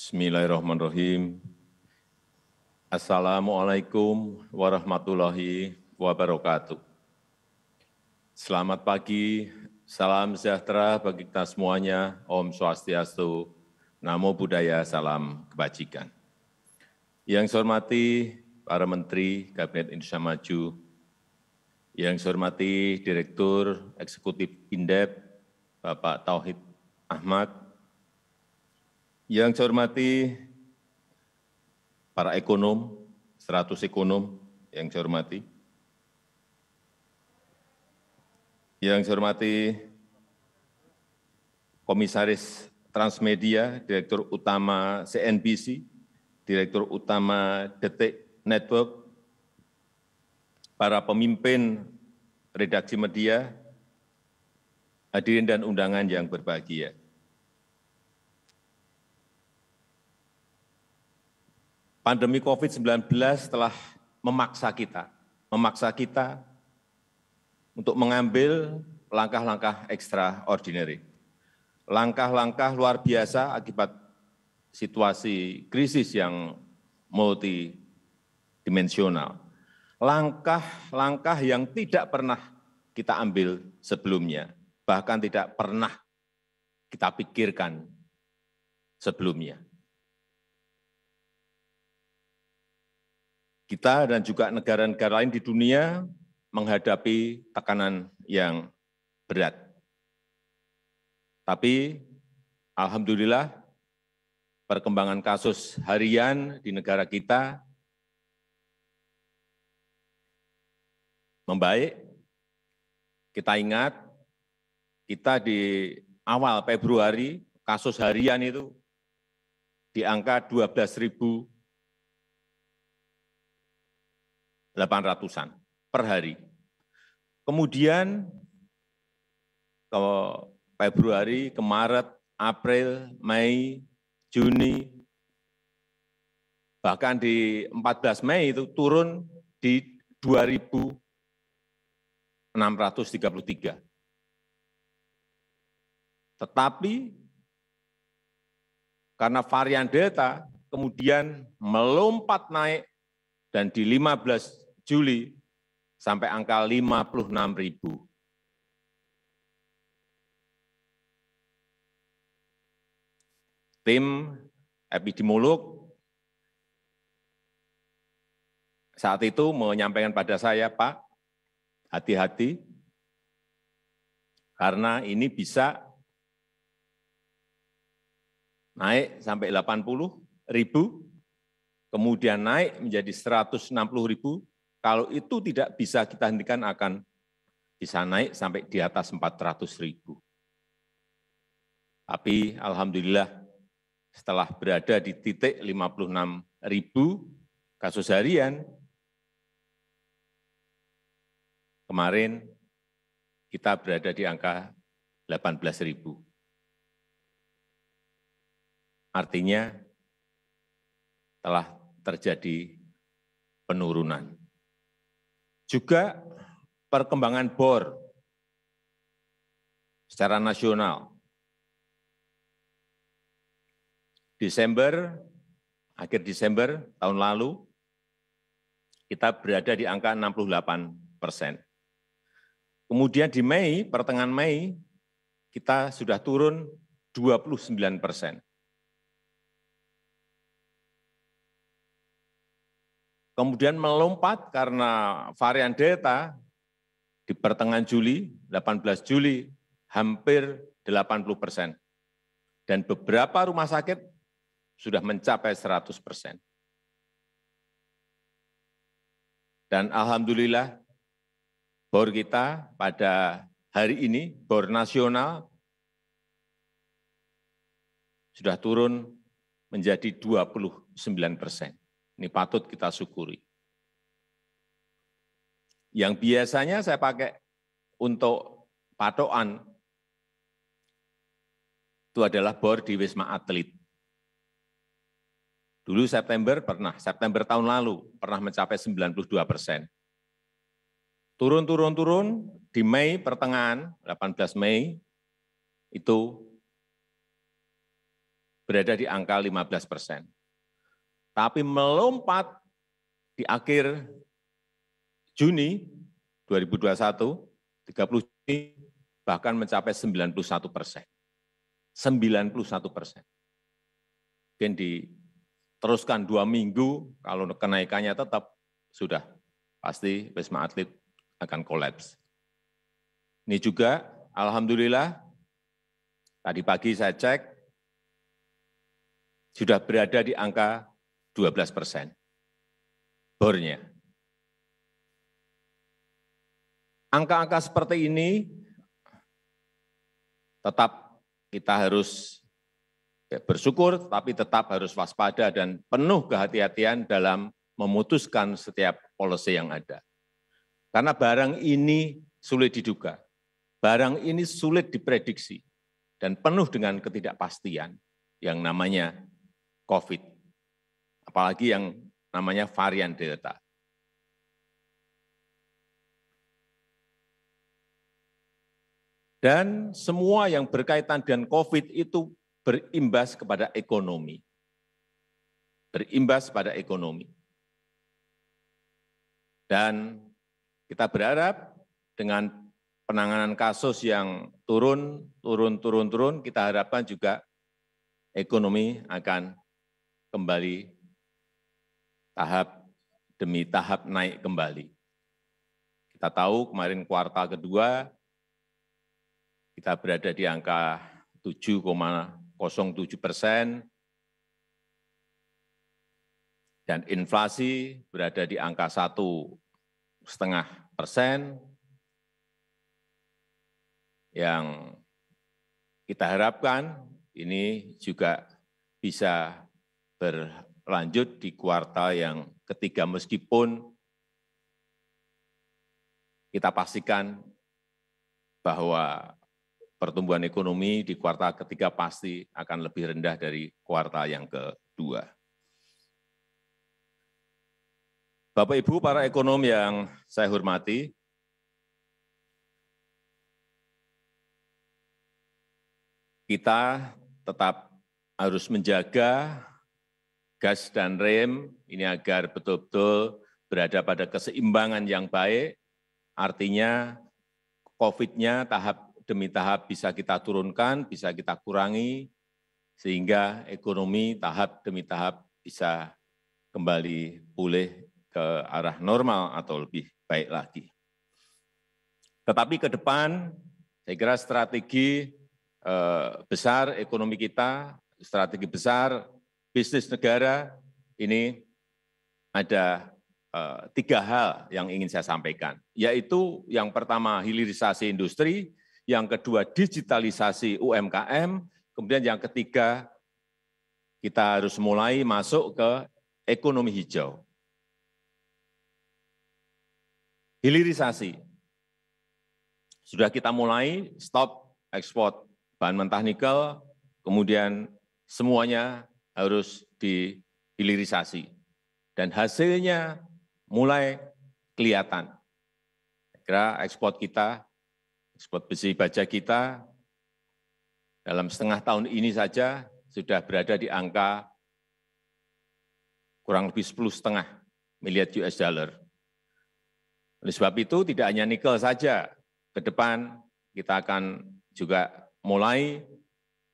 Bismillahirrahmanirrahim. Assalamualaikum warahmatullahi wabarakatuh. Selamat pagi, salam sejahtera bagi kita semuanya. Om Swastiastu, Namo Buddhaya, salam kebajikan. Yang saya hormati para Menteri Kabinet Indonesia Maju, yang saya hormati Direktur Eksekutif Indep, Bapak Tauhid Ahmad, yang saya hormati para ekonom, 100 ekonom yang saya hormati, yang saya hormati Komisaris Transmedia, Direktur Utama CNBC, Direktur Utama Detik Network, para pemimpin redaksi media, hadirin dan undangan yang berbahagia. Pandemi COVID-19 telah memaksa kita untuk mengambil langkah-langkah extraordinary, langkah-langkah luar biasa akibat situasi krisis yang multidimensional, langkah-langkah yang tidak pernah kita ambil sebelumnya, bahkan tidak pernah kita pikirkan sebelumnya. Kita dan juga negara-negara lain di dunia menghadapi tekanan yang berat. Tapi alhamdulillah perkembangan kasus harian di negara kita membaik. Kita ingat, kita di awal Februari kasus harian itu di angka 12.800-an per hari. Kemudian ke Februari, ke Maret, April, Mei, Juni, bahkan di 14 Mei itu turun di 2.633. Tetapi karena varian Delta kemudian melompat naik dan di 15 Juli sampai angka 56.000. Tim epidemiolog saat itu menyampaikan pada saya, Pak, hati-hati, karena ini bisa naik sampai 80.000, kemudian naik menjadi 160.000, kalau itu tidak bisa kita hentikan akan bisa naik sampai di atas 400.000. Tapi alhamdulillah setelah berada di titik 56.000 kasus harian, kemarin kita berada di angka 18.000. Artinya telah terjadi penurunan. Juga perkembangan bor secara nasional. Akhir Desember tahun lalu, kita berada di angka 68%. Kemudian di Mei, pertengahan Mei, kita sudah turun 29%. Kemudian melompat karena varian Delta di pertengahan Juli, 18 Juli, hampir 80%. Dan beberapa rumah sakit sudah mencapai 100%. Dan alhamdulillah, bor kita pada hari ini, bor nasional, sudah turun menjadi 29%. Ini patut kita syukuri. Yang biasanya saya pakai untuk patokan itu adalah bor di Wisma Atlet. Dulu September tahun lalu pernah mencapai 92%. Turun, di Mei pertengahan, 18 Mei, itu berada di angka 15%. Tapi melompat di akhir Juni 2021, 30 Juni, bahkan mencapai 91%. 91%. Mungkin diteruskan 2 minggu, kalau kenaikannya tetap, sudah pasti Wisma Atlet akan kolaps. Ini juga, alhamdulillah, tadi pagi saya cek, sudah berada di angka 12%. Bornya. Angka-angka seperti ini tetap kita harus bersyukur, tapi tetap harus waspada dan penuh kehati-hatian dalam memutuskan setiap policy yang ada. Karena barang ini sulit diduga, barang ini sulit diprediksi, dan penuh dengan ketidakpastian yang namanya COVID. Apalagi yang namanya varian Delta. Dan semua yang berkaitan dengan COVID itu berimbas kepada ekonomi. Berimbas pada ekonomi. Dan kita berharap dengan penanganan kasus yang turun, kita harapkan juga ekonomi akan kembali tahap demi tahap naik kembali. Kita tahu kemarin kuartal kedua, kita berada di angka 7,07%, dan inflasi berada di angka 1,5%, yang kita harapkan ini juga bisa berlanjut di kuartal yang ketiga, meskipun kita pastikan bahwa pertumbuhan ekonomi di kuartal ketiga pasti akan lebih rendah dari kuartal yang kedua. Bapak Ibu para ekonom yang saya hormati, kita tetap harus menjaga gas dan rem ini agar betul-betul berada pada keseimbangan yang baik, artinya COVID-nya tahap demi tahap bisa kita turunkan, bisa kita kurangi, sehingga ekonomi tahap demi tahap bisa kembali pulih ke arah normal atau lebih baik lagi. Tetapi ke depan, saya kira strategi besar ekonomi kita, strategi besar bisnis negara, ini ada 3 hal yang ingin saya sampaikan, yaitu yang pertama hilirisasi industri, yang kedua digitalisasi UMKM, kemudian yang ketiga kita harus mulai masuk ke ekonomi hijau. Hilirisasi, sudah kita mulai stop ekspor bahan mentah nikel, kemudian semuanya harus dihilirisasi, dan hasilnya mulai kelihatan. Saya kira ekspor kita, ekspor besi baja kita dalam setengah tahun ini saja sudah berada di angka kurang lebih 10,5 miliar US dollar. Oleh sebab itu tidak hanya nikel saja, ke depan kita akan juga mulai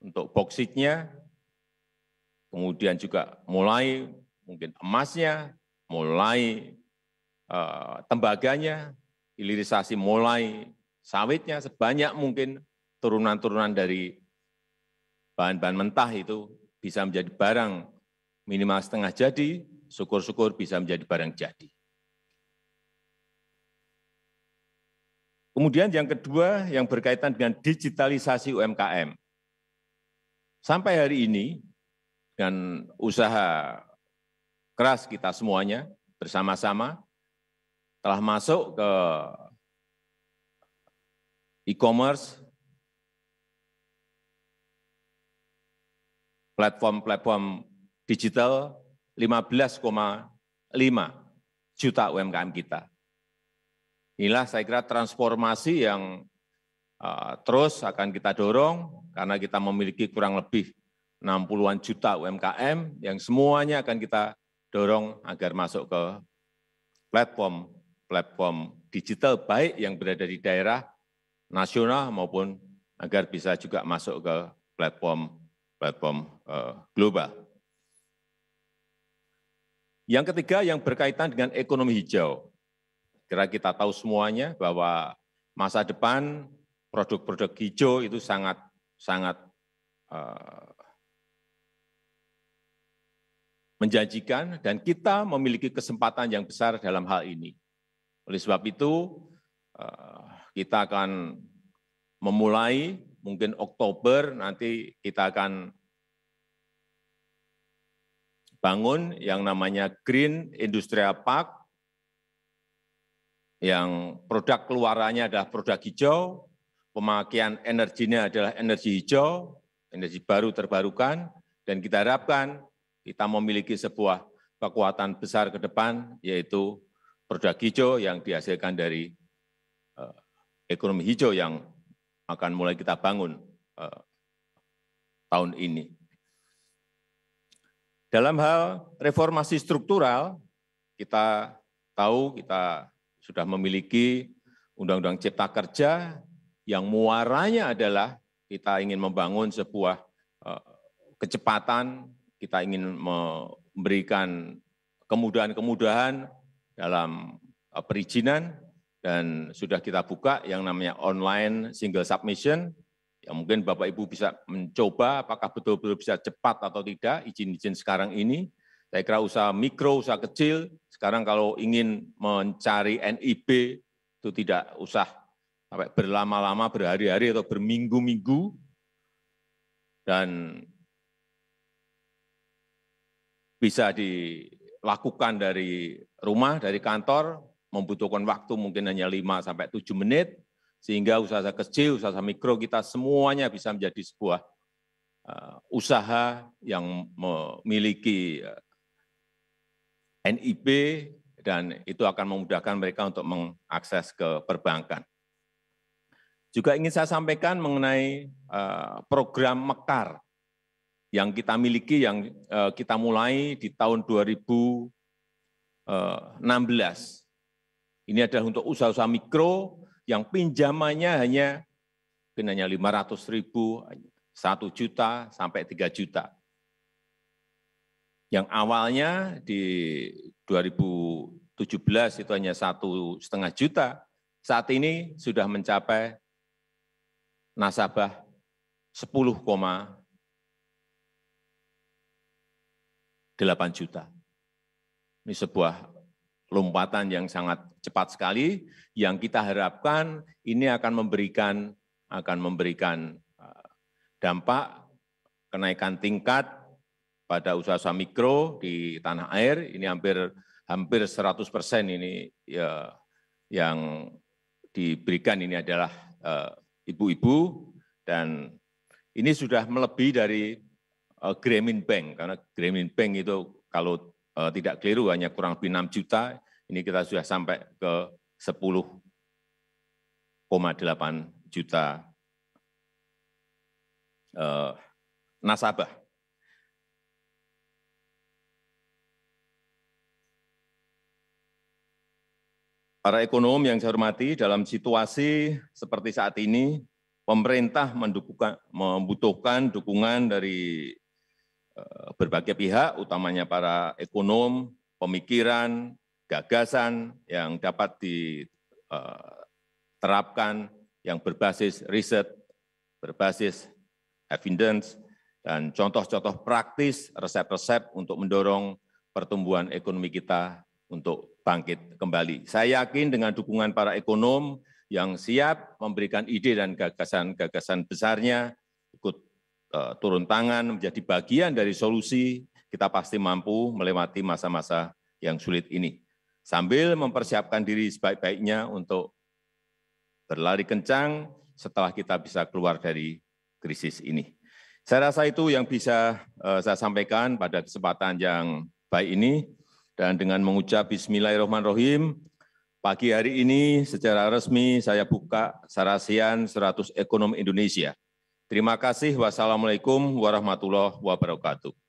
untuk boksitnya, kemudian juga mulai mungkin emasnya, mulai tembaganya, hilirisasi mulai sawitnya, sebanyak mungkin turunan-turunan dari bahan-bahan mentah itu bisa menjadi barang minimal setengah jadi, syukur-syukur bisa menjadi barang jadi. Kemudian yang kedua yang berkaitan dengan digitalisasi UMKM. Sampai hari ini, dengan usaha keras kita semuanya bersama-sama, telah masuk ke e-commerce, platform-platform digital 15,5 juta UMKM kita. Inilah saya kira transformasi yang terus akan kita dorong, karena kita memiliki kurang lebih 60-an juta UMKM yang semuanya akan kita dorong agar masuk ke platform digital baik yang berada di daerah nasional maupun agar bisa juga masuk ke platform global. Yang ketiga yang berkaitan dengan ekonomi hijau. Kira kita tahu semuanya bahwa masa depan produk-produk hijau itu sangat menjanjikan dan kita memiliki kesempatan yang besar dalam hal ini. Oleh sebab itu, kita akan memulai mungkin Oktober nanti kita akan bangun yang namanya Green Industrial Park, yang produk keluarannya adalah produk hijau, pemakaian energinya adalah energi hijau, energi baru terbarukan, dan kita harapkan kita memiliki sebuah kekuatan besar ke depan, yaitu produk hijau yang dihasilkan dari ekonomi hijau yang akan mulai kita bangun tahun ini. Dalam hal reformasi struktural, kita tahu kita sudah memiliki Undang-Undang Cipta Kerja yang muaranya adalah kita ingin membangun sebuah kecepatan, kita ingin memberikan kemudahan-kemudahan dalam perizinan, dan sudah kita buka yang namanya online single submission, yang mungkin Bapak Ibu bisa mencoba apakah betul-betul bisa cepat atau tidak izin-izin sekarang ini. Saya kira usaha mikro, usaha kecil, sekarang kalau ingin mencari NIB itu tidak usah sampai berlama-lama, berhari-hari atau berminggu-minggu, dan bisa dilakukan dari rumah, dari kantor, membutuhkan waktu mungkin hanya 5-7 menit, sehingga usaha kecil, usaha mikro kita semuanya bisa menjadi sebuah usaha yang memiliki NIB, dan itu akan memudahkan mereka untuk mengakses ke perbankan. Juga ingin saya sampaikan mengenai program Mekar yang kita miliki, yang kita mulai di tahun 2016. Ini adalah untuk usaha-usaha mikro yang pinjamannya hanya 500.000, 1 juta sampai 3 juta. Yang awalnya di 2017 itu hanya 1,5 juta, saat ini sudah mencapai nasabah 10,8 juta. Ini sebuah lompatan yang sangat cepat sekali, yang kita harapkan ini akan memberikan dampak kenaikan tingkat pada usaha mikro di tanah air. Ini hampir 100% ini ya, yang diberikan ini adalah ibu-ibu, dan ini sudah melebihi dari Grameen Bank, karena Grameen Bank itu kalau tidak keliru hanya kurang lebih 6 juta, ini kita sudah sampai ke 10,8 juta nasabah. Para ekonom yang saya hormati, dalam situasi seperti saat ini, pemerintah membutuhkan dukungan dari berbagai pihak, utamanya para ekonom, pemikiran, gagasan yang dapat diterapkan, yang berbasis riset, berbasis evidence, dan contoh-contoh praktis, resep-resep untuk mendorong pertumbuhan ekonomi kita untuk bangkit kembali. Saya yakin dengan dukungan para ekonom yang siap memberikan ide dan gagasan-gagasan besarnya, ikut turun tangan menjadi bagian dari solusi, kita pasti mampu melewati masa-masa yang sulit ini, sambil mempersiapkan diri sebaik-baiknya untuk berlari kencang setelah kita bisa keluar dari krisis ini. Saya rasa itu yang bisa saya sampaikan pada kesempatan yang baik ini, dan dengan mengucap Bismillahirrahmanirrahim, pagi hari ini secara resmi saya buka Sarasian 100 Ekonom Indonesia Terima kasih. Wassalamualaikum warahmatullahi wabarakatuh.